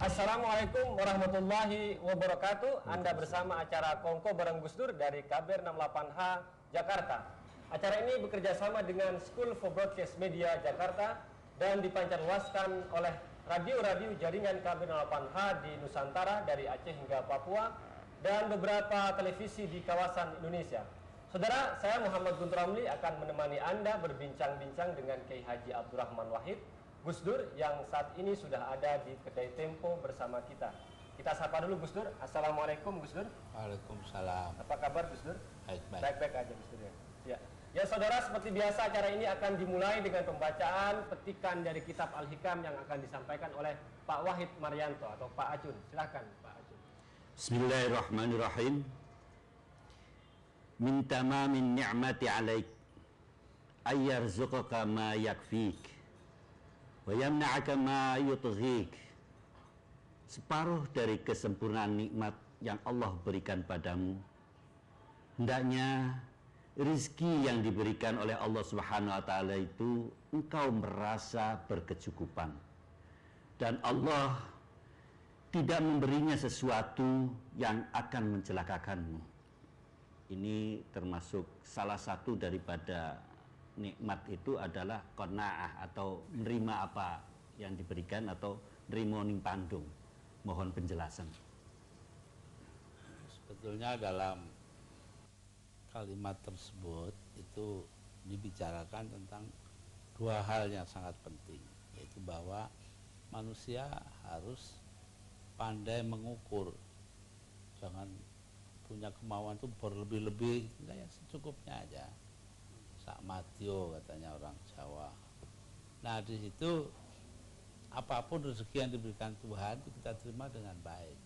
Assalamualaikum warahmatullahi wabarakatuh. Anda bersama acara Kongko bareng Gus Dur dari KBR 68H Jakarta. Acara ini bekerja sama dengan School for Broadcast Media Jakarta dan dipancarluaskan oleh radio-radio jaringan KBR 68H di Nusantara dari Aceh hingga Papua dan beberapa televisi di kawasan Indonesia. Saudara, saya Muhammad Guntur Ramli akan menemani Anda berbincang-bincang dengan Kiai Haji Abdurrahman Wahid Gus Dur yang saat ini sudah ada di kedai Tempo bersama kita. Kita sapa dulu Gus Dur. Assalamualaikum Gus Dur. Waalaikumsalam. Apa kabar Gus Dur? Baik-baik aja Gus Dur ya. Ya saudara, seperti biasa acara ini akan dimulai dengan pembacaan petikan dari kitab Al-Hikam yang akan disampaikan oleh Pak Wahid Marianto atau Pak Acun. Silakan Pak Acun. Bismillahirrahmanirrahim. Min tamamin ni'mati alaik ayyarzuqaka ma yakfik wa yamna'aka ma yutghik. Separuh dari kesempurnaan nikmat yang Allah berikan padamu, hendaknya rizki yang diberikan oleh Allah Subhanahu wa taala itu engkau merasa berkecukupan, dan Allah tidak memberinya sesuatu yang akan mencelakakanmu. Ini termasuk salah satu daripada nikmat itu adalah qanaah atau menerima apa yang diberikan atau nerimo ning pandung. Mohon penjelasan. Sebetulnya dalam kalimat tersebut itu dibicarakan tentang dua hal yang sangat penting, yaitu bahwa manusia harus pandai mengukur, jangan punya kemauan itu berlebih-lebih, ya secukupnya aja. Sak matio katanya orang Jawa. Nah di situ apapun rezeki yang diberikan Tuhan itu kita terima dengan baik.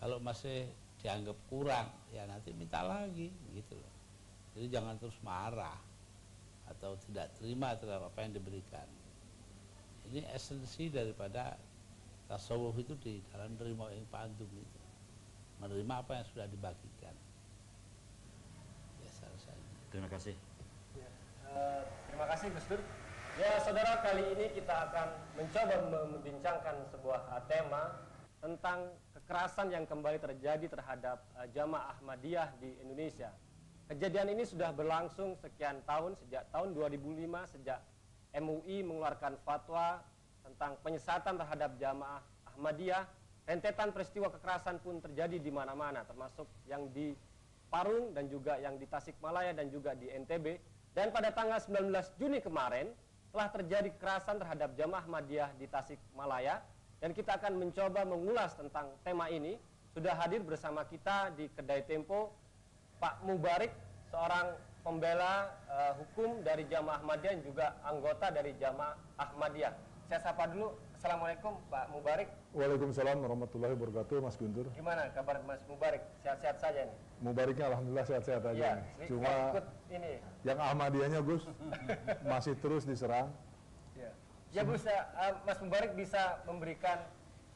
Kalau masih dianggap kurang, ya nanti minta lagi, gitu loh. Jadi jangan terus marah atau tidak terima terhadap apa yang diberikan. Ini esensi daripada tasawuf itu di dalam nerimo ing pandum itu, menerima apa yang sudah dibagikan. Biasa saja. Terima kasih. Ya, terima kasih Gus Dur. Ya saudara, kali ini kita akan mencoba membincangkan sebuah tema tentang kekerasan yang kembali terjadi terhadap jamaah Ahmadiyah di Indonesia. Kejadian ini sudah berlangsung sekian tahun, sejak tahun 2005, sejak MUI mengeluarkan fatwa tentang penyesatan terhadap jamaah Ahmadiyah. Rentetan peristiwa kekerasan pun terjadi di mana-mana, termasuk yang di Parung dan juga yang di Tasikmalaya dan juga di NTB. Dan pada tanggal 19 Juni kemarin telah terjadi kekerasan terhadap jamaah Ahmadiyah di Tasikmalaya, dan kita akan mencoba mengulas tentang tema ini. Sudah hadir bersama kita di kedai Tempo Pak Mubarik, seorang pembela hukum dari jamaah Ahmadiyah dan juga anggota dari jamaah Ahmadiyah. Saya sapa dulu. Assalamualaikum Pak Mubarik. Waalaikumsalam warahmatullahi wabarakatuh, Mas Guntur. Gimana kabar Mas Mubarik? Sehat-sehat saja nih? Mubariknya alhamdulillah sehat-sehat aja Ya, nih. Cuma ini yang Ahmadiyahnya Gus masih terus diserang. Ya Gus, Mas Mubarik bisa memberikan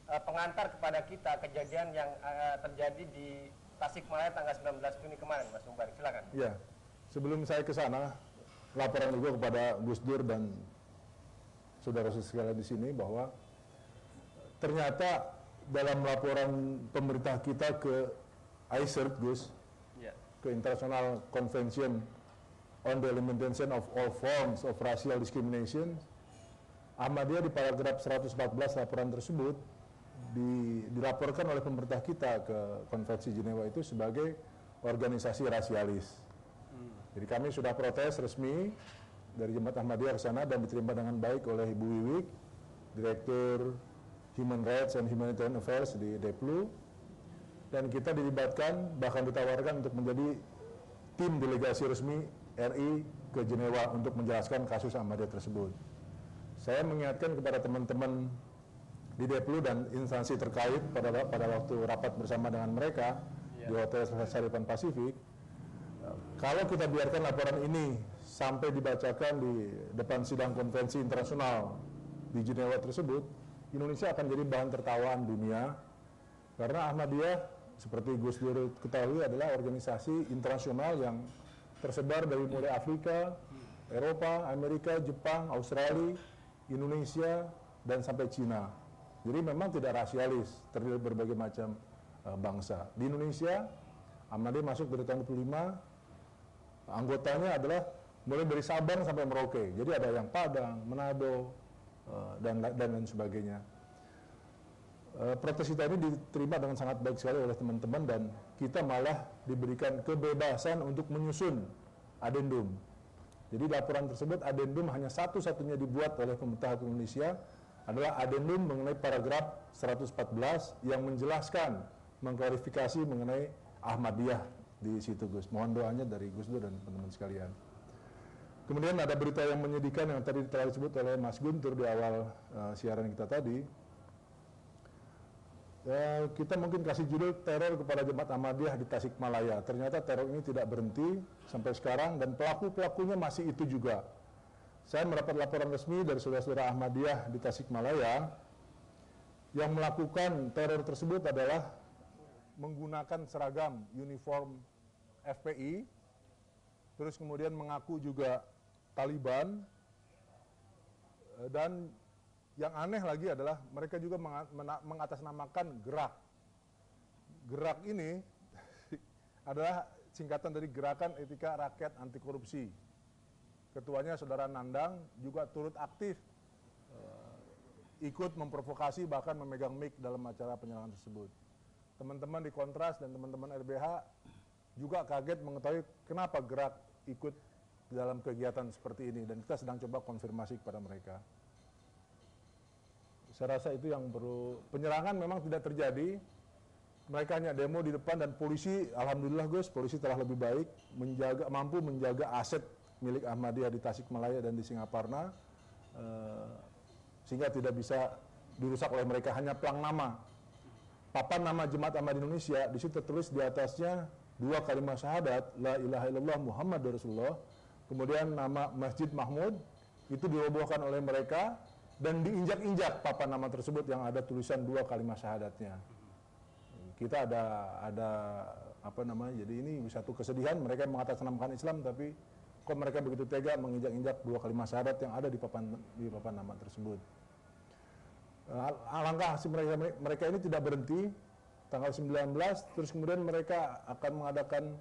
pengantar kepada kita kejadian yang terjadi di Tasikmalaya tanggal 19 Juni kemarin, Mas Mubarik, silakan. Ya, sebelum saya ke sana, laporan juga kepada Gus Dur dan saudara-saudara sekalian di sini bahwa ternyata dalam laporan pemerintah kita ke ICERT, Gus, ke International Convention on the Elimination of All Forms of Racial Discrimination, Ahmadiyah di paragraf 114 laporan tersebut dilaporkan oleh pemerintah kita ke Konvensi Jenewa itu sebagai organisasi rasialis. Jadi kami sudah protes resmi dari Jemaat Ahmadiyah ke sana dan diterima dengan baik oleh Ibu Wiwik, Direktur Human Rights and Humanitarian Affairs di Deplu, dan kita dilibatkan, bahkan ditawarkan untuk menjadi tim delegasi resmi RI ke Jenewa untuk menjelaskan kasus Ahmadiyah tersebut. Saya mengingatkan kepada teman-teman di Deplu dan instansi terkait pada waktu rapat bersama dengan mereka di Hotel Saripan Pasifik, kalau kita biarkan laporan ini sampai dibacakan di depan sidang konvensi internasional di Jenewa tersebut, Indonesia akan jadi bahan tertawaan dunia, karena Ahmadiyah seperti Gus Dur ketahui adalah organisasi internasional yang tersebar dari mulai Afrika, Eropa, Amerika, Jepang, Australia, Indonesia, dan sampai Cina. Jadi memang tidak rasialis, terdiri dari berbagai macam bangsa. Di Indonesia, Ahmadiyah masuk dari tahun 25, anggotanya adalah mulai dari Sabang sampai Merauke. Jadi ada yang Padang, Manado, dan lain sebagainya. Protes kita ini diterima dengan sangat baik sekali oleh teman-teman, dan kita malah diberikan kebebasan untuk menyusun adendum. Jadi laporan tersebut, adendum hanya satu-satunya dibuat oleh pemerintah Indonesia, adalah adendum mengenai paragraf 114 yang menjelaskan, mengklarifikasi mengenai Ahmadiyah di situ, Gus. Mohon doanya dari Gus Dur dan teman-teman sekalian. Kemudian ada berita yang menyedihkan yang tadi telah disebut oleh Mas Guntur di awal siaran kita tadi. Kita mungkin kasih judul teror kepada jemaat Ahmadiyah di Tasikmalaya. Ternyata teror ini tidak berhenti sampai sekarang, dan pelaku-pelakunya masih itu juga. Saya mendapat laporan resmi dari saudara-saudara Ahmadiyah di Tasikmalaya yang melakukan teror tersebut adalah menggunakan seragam uniform FPI, terus kemudian mengaku juga Taliban, dan yang aneh lagi adalah mereka juga mengatasnamakan gerak. Gerak ini adalah singkatan dari Gerakan Etika Rakyat Anti Korupsi. Ketuanya Saudara Nandang juga turut aktif ikut memprovokasi, bahkan memegang mic dalam acara penyerangan tersebut. Teman-teman di Kontras dan teman-teman RBH juga kaget mengetahui kenapa gerak ikut dalam kegiatan seperti ini, dan kita sedang coba konfirmasi kepada mereka. Saya rasa itu yang perlu. Penyerangan memang tidak terjadi, mereka hanya demo di depan, dan polisi, alhamdulillah Gus, polisi telah lebih baik mampu menjaga aset milik Ahmadiyah di Tasikmalaya dan di Singaparna, sehingga tidak bisa dirusak oleh mereka. Hanya pelang nama, papan nama Jemaat Ahmadiyah Indonesia, di situ tertulis di atasnya 2 kalimat syahadat, la ilaha illallah Muhammad Rasulullah, kemudian nama Masjid Mahmud, itu dirobohkan oleh mereka, dan diinjak-injak papan nama tersebut yang ada tulisan 2 kalimat syahadatnya. Kita ada apa namanya, jadi ini satu kesedihan, mereka mengatasnamakan Islam, tapi kok mereka begitu tega menginjak-injak 2 kalimat syahadat yang ada di papan nama tersebut. Alangkah hasil mereka ini tidak berhenti. Tanggal 19, terus kemudian mereka akan mengadakan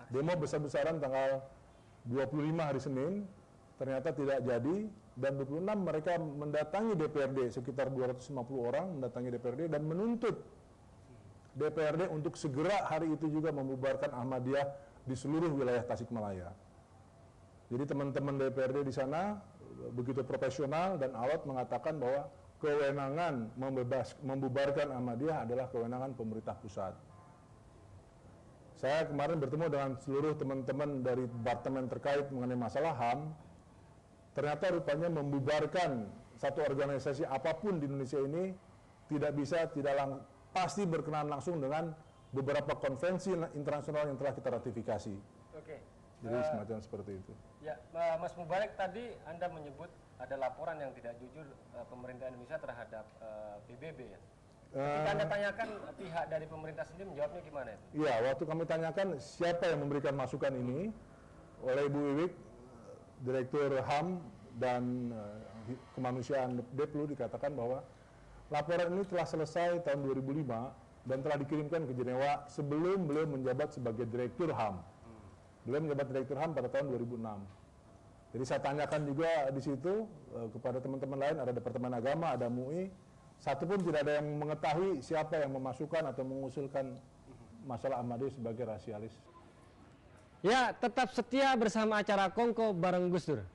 demo besar-besaran tanggal 25 hari Senin, ternyata tidak jadi, dan 26 mereka mendatangi DPRD, sekitar 250 orang mendatangi DPRD dan menuntut DPRD untuk segera hari itu juga membubarkan Ahmadiyah di seluruh wilayah Tasikmalaya. Jadi teman-teman DPRD di sana begitu profesional dan alot mengatakan bahwa kewenangan membubarkan Ahmadiyah adalah kewenangan pemerintah pusat. Saya kemarin bertemu dengan seluruh teman-teman dari departemen terkait mengenai masalah HAM. Ternyata rupanya membubarkan satu organisasi apapun di Indonesia ini pasti berkenaan langsung dengan beberapa konvensi internasional yang telah kita ratifikasi. Oke. Jadi semacam seperti itu. Ya, Mas Mubarak, tadi Anda menyebut ada laporan yang tidak jujur pemerintah Indonesia terhadap PBB ya. Ketika Anda tanyakan, pihak dari pemerintah sendiri menjawabnya gimana itu? Iya, waktu kami tanyakan siapa yang memberikan masukan ini, oleh Ibu Wiwik, Direktur HAM dan Kemanusiaan Deplu, dikatakan bahwa laporan ini telah selesai tahun 2005 dan telah dikirimkan ke Jenewa sebelum beliau menjabat sebagai Direktur HAM. Beliau menjabat Direktur HAM pada tahun 2006. Jadi saya tanyakan juga di situ kepada teman-teman lain, ada Departemen Agama, ada MUI, satu pun tidak ada yang mengetahui siapa yang memasukkan atau mengusulkan masalah Ahmadiyah sebagai rasialis. Ya, tetap setia bersama acara Kongko bareng Gus Dur.